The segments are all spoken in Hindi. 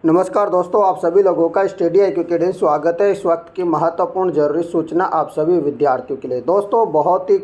नमस्कार दोस्तों, आप सभी लोगों का स्टडी एजुकेशन स्वागत है। इस वक्त की महत्वपूर्ण जरूरी सूचना आप सभी विद्यार्थियों के लिए। दोस्तों बहुत ही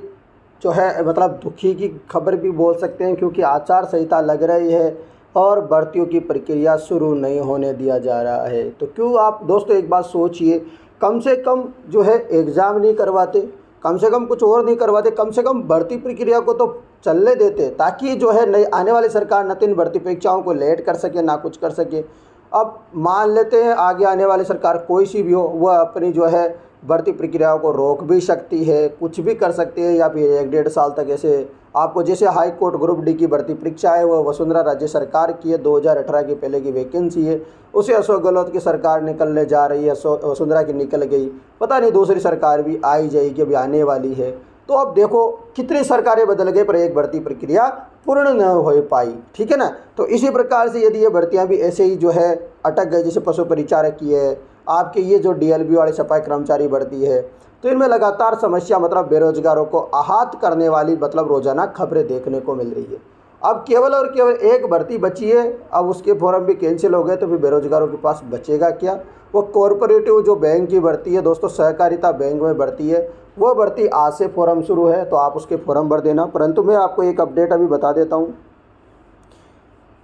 जो है मतलब दुखी की खबर भी बोल सकते हैं, क्योंकि आचार संहिता लग रही है और भर्तियों की प्रक्रिया शुरू नहीं होने दिया जा रहा है। तो क्यों आप दोस्तों एक बात सोचिए, कम से कम जो है एग्ज़ाम नहीं करवाते, कम से कम कुछ और नहीं करवाते, कम से कम भर्ती प्रक्रिया को तो चलने देते, ताकि जो है नई आने वाली सरकार न तो इन भर्ती परीक्षाओं को लेट कर सके ना कुछ कर सके। अब मान लेते हैं आगे आने वाली सरकार कोई सी भी हो, वह अपनी जो है भर्ती प्रक्रियाओं को रोक भी सकती है, कुछ भी कर सकती है, या फिर 1-1.5 साल तक ऐसे आपको जैसे हाई कोर्ट ग्रुप डी की भर्ती परीक्षा है, वह वसुंधरा राज्य सरकार की है, 2018 की पहले की वैकेंसी है, उसे अशोक गहलोत की सरकार निकलने जा रही है, वसुंधरा की निकल गई, पता नहीं दूसरी सरकार भी आई जाएगी, अभी आने वाली है। तो अब देखो कितनी सरकारें बदल गई पर एक भर्ती प्रक्रिया पूर्ण न हो पाई, ठीक है ना। तो इसी प्रकार से यदि ये भर्तियां भी ऐसे ही जो है अटक गई, जैसे पशु परिचारक की है, आपके ये जो डीएलबी वाले सफाई कर्मचारी भर्ती है, तो इनमें लगातार समस्या मतलब बेरोजगारों को आहत करने वाली मतलब रोजाना खबरें देखने को मिल रही है। अब केवल और केवल एक भर्ती बची है, अब उसके फॉर्म भी कैंसिल हो गए, तो फिर बेरोजगारों के पास बचेगा क्या। वो कॉरपोरेटिव जो बैंक की भर्ती है दोस्तों, सहकारिता बैंक में भर्ती है, वो भर्ती आज से फॉर्म शुरू है, तो आप उसके फॉर्म भर देना। परंतु मैं आपको एक अपडेट अभी बता देता हूँ।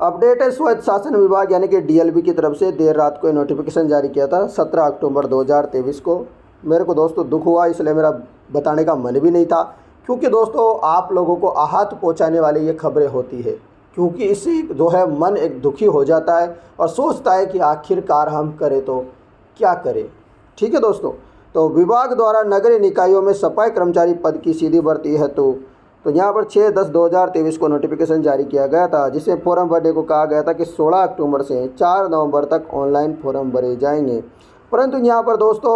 अपडेट है, स्वायत्त शासन विभाग यानी कि डीएलबी की तरफ से देर रात को नोटिफिकेशन जारी किया था 17 अक्टूबर 2023 को। मेरे को दोस्तों दुख हुआ, इसलिए मेरा बताने का मन भी नहीं था, क्योंकि दोस्तों आप लोगों को आहत पहुंचाने वाली ये खबरें होती है, क्योंकि इससे जो है मन एक दुखी हो जाता है और सोचता है कि आखिरकार हम करें तो क्या करें। ठीक है दोस्तों, तो विभाग द्वारा नगरीय निकायों में सफाई कर्मचारी पद की सीधी भर्ती है तो यहाँ पर 6/10/2023 को नोटिफिकेशन जारी किया गया था, जिसमें फॉर्म भरने को कहा गया था कि 16 अक्टूबर से 4 नवंबर तक ऑनलाइन फॉर्म भरे जाएंगे। परंतु यहाँ पर दोस्तों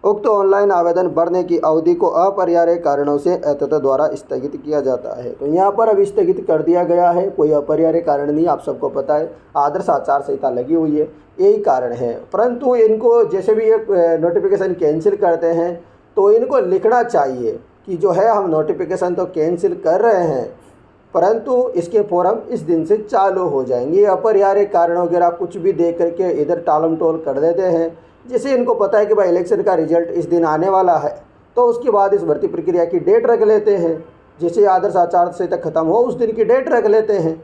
उक्त ऑनलाइन आवेदन भरने की अवधि को अपरिहार्य कारणों से अत्यता द्वारा स्थगित किया जाता है। तो यहाँ पर अब स्थगित कर दिया गया है, कोई अपरिहार्य कारण नहीं, आप सबको पता है आदर्श आचार संहिता लगी हुई है, यही कारण है। परंतु इनको जैसे भी ये नोटिफिकेशन कैंसिल करते हैं तो इनको लिखना चाहिए कि जो है हम नोटिफिकेशन तो कैंसिल कर रहे हैं, परंतु इसके फॉर्म इस दिन से चालू हो जाएंगे। अपरिहार्य कारण वगैरह कुछ भी दे करके इधर टालम टोल कर देते हैं। जैसे इनको पता है कि भाई इलेक्शन का रिजल्ट इस दिन आने वाला है, तो उसके बाद इस भर्ती प्रक्रिया की डेट रख लेते हैं, जैसे आदर्श आचार संहिता खत्म हो उस दिन की डेट रख लेते हैं।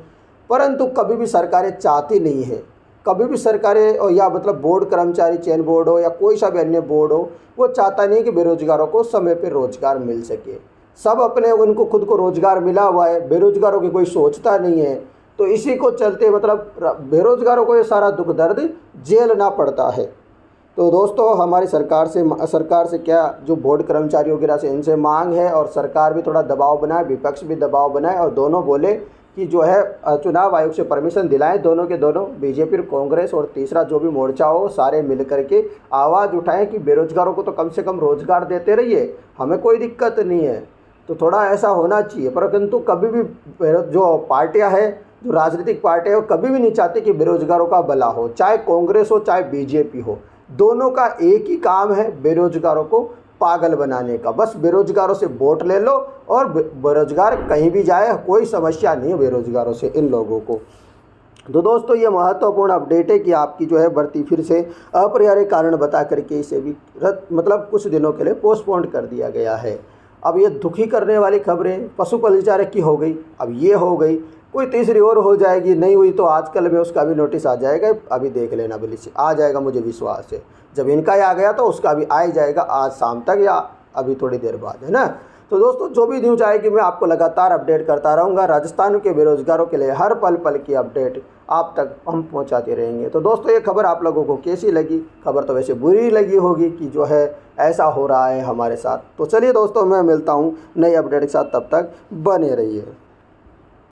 परंतु कभी भी सरकारें चाहती नहीं है, कभी भी सरकारें या मतलब बोर्ड कर्मचारी चयन बोर्ड हो या कोई सा भी अन्य बोर्ड हो, वो चाहता नहीं कि बेरोजगारों को समय पर रोजगार मिल सके। सब अपने उनको खुद को रोजगार मिला हुआ है, बेरोजगारों की कोई सोचता नहीं है। तो इसी को चलते मतलब बेरोजगारों को ये सारा दुख दर्द झेलना पड़ता है। तो दोस्तों हमारी सरकार से क्या जो बोर्ड कर्मचारी वगैरह से इनसे मांग है, और सरकार भी थोड़ा दबाव बनाए, विपक्ष भी दबाव बनाए, और दोनों बोले कि जो है चुनाव आयोग से परमिशन दिलाएं, दोनों के दोनों बीजेपी और कांग्रेस और तीसरा जो भी मोर्चा हो सारे मिल करके आवाज़ उठाएं कि बेरोजगारों को तो कम से कम रोजगार देते रहिए, हमें कोई दिक्कत नहीं है। तो थोड़ा ऐसा होना चाहिए। परंतु कभी भी जो पार्टियां हैं, जो राजनीतिक पार्टियां हो, कभी भी नहीं चाहती कि बेरोजगारों का भला हो, चाहे कांग्रेस हो चाहे बीजेपी हो, दोनों का एक ही काम है बेरोजगारों को पागल बनाने का। बस बेरोजगारों से वोट ले लो और बेरोजगार कहीं भी जाए, कोई समस्या नहीं है बेरोजगारों से इन लोगों को। तो दोस्तों ये महत्वपूर्ण अपडेट है कि आपकी जो है भर्ती फिर से अपरिहार्य कारण बता करके इसे भी मतलब कुछ दिनों के लिए पोस्टपोन कर दिया गया है। अब ये दुखी करने वाली खबरें पशु परिचारक की हो गई, अब ये हो गई, कोई तीसरी और हो जाएगी, नहीं हुई तो आजकल में उसका भी नोटिस आ जाएगा, अभी देख लेना बिल्ली से आ जाएगा, मुझे विश्वास है। जब इनका ही आ गया तो उसका भी आ ही जाएगा आज शाम तक या अभी थोड़ी देर बाद, है ना। तो दोस्तों जो भी न्यूज आएगी मैं आपको लगातार अपडेट करता रहूँगा। राजस्थान के बेरोजगारों के लिए हर पल पल की अपडेट आप तक हम पहुंचाते रहेंगे। तो दोस्तों ये खबर आप लोगों को कैसी लगी? खबर तो वैसे बुरी लगी होगी कि जो है ऐसा हो रहा है हमारे साथ। तो चलिए दोस्तों मैं मिलता हूँ नई अपडेट के साथ, तब तक बने रहिए।